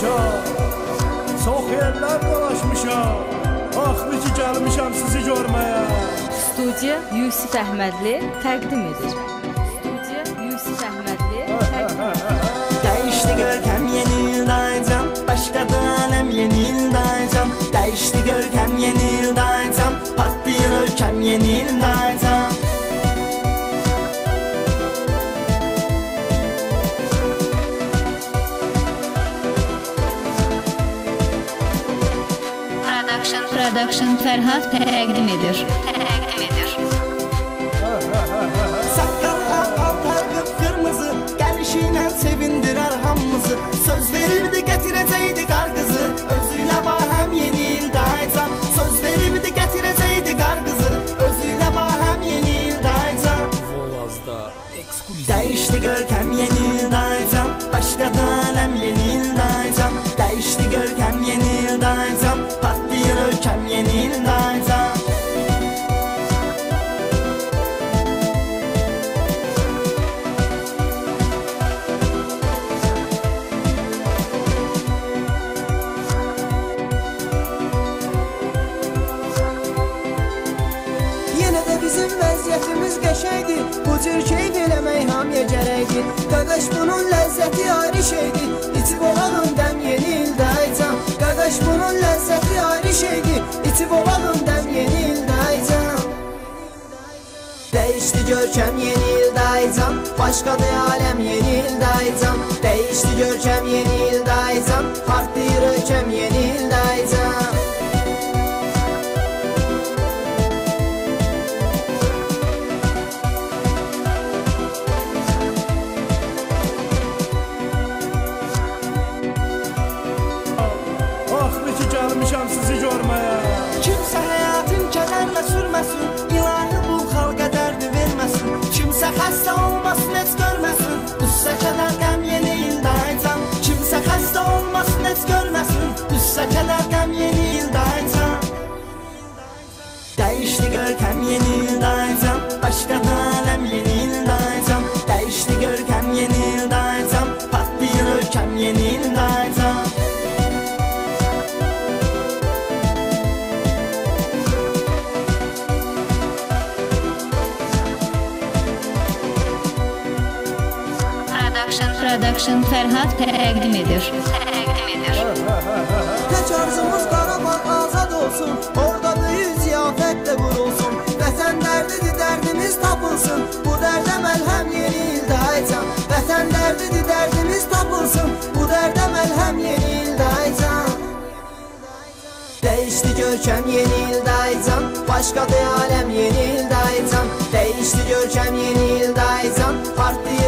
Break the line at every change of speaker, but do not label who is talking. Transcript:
Paşa, çox yerlər dolaşmışam. Axırı ki gəlmişəm sizi görməyə.
Studiya Yusif Əhmədli təqdim edir. Studiya Yusif Əhmədli təqdim edir.
Değişti görkem yeni yıldaycam, başkadı alem yeni yıldaycam. Değişti görkem yeni yıldaycam, patlıyor ülkem yeni yıldaycam.
Production Fərhad təqdim edir.
Sakal al targıp kırmızı, gelişiyle sevindirer hamımızı. Söz verirdi getireceydi kargızı, özüyle baham yeni yıldaycam. Söz verirdi getireceydi kargızı, özüyle baham yeni yıldaycam. Değişti görkem yeni yıldaycam, başladı alem yeni yıldaycam. Değişti görkem yeni yıldaycam, patlıyor ülkem yeni yıldaycam.
Bizim vəziyyətimiz qəşəngdir, bu cür keyf eləmək hamıya gərəkdir. Qardaş bunun ləzzəti ayrı şeydir, içib olalım dəm yeni ildaycam. Qardaş bunun ləzzəti ayrı şeydir, içib olalım dəm yeni ildaycam. Değişti görkem yeni ildaycam, başkadır alem yeni ildaycam. Değişti görkem yeni ildaycam, partlayır ölkem yeni ildaycam.
Gəlmişəm sizi görməyə.
Kimsə həyatın kədərlə sürməsin, ilahi bu xalqa dərdi verməsin. Kimsə xəstə olmasın, heç görməsin, üstə kədər qəm yeni ildaycam. Kimsə xəstə olmasın, heç görməsin, üstə kədər qəm yeni ildaycam. Değişti görkem yeni yıldaycam, başkadı alem yeni yıldaycam. Değişti görkem yeni yıldaycam, patlıyor ülkem yeni yıldaycam.
Production Fərhad təqdim edir.
Tək arzumuz Qarabağ azad olsun, orada böyük ziyafətlə vurulsun. Vətən dərdidir, dərdimiz tapılsın, bu dərdə məlhəm yeni ildaycam. Vətən dərdidir, dərdimiz tapılsın, bu dərdə məlhəm yeni ildaycam. Değişti görkem yeni ildaycam, başkadır alem yeni ildaycam. Değişti görkem yeni ildaycam, partlayır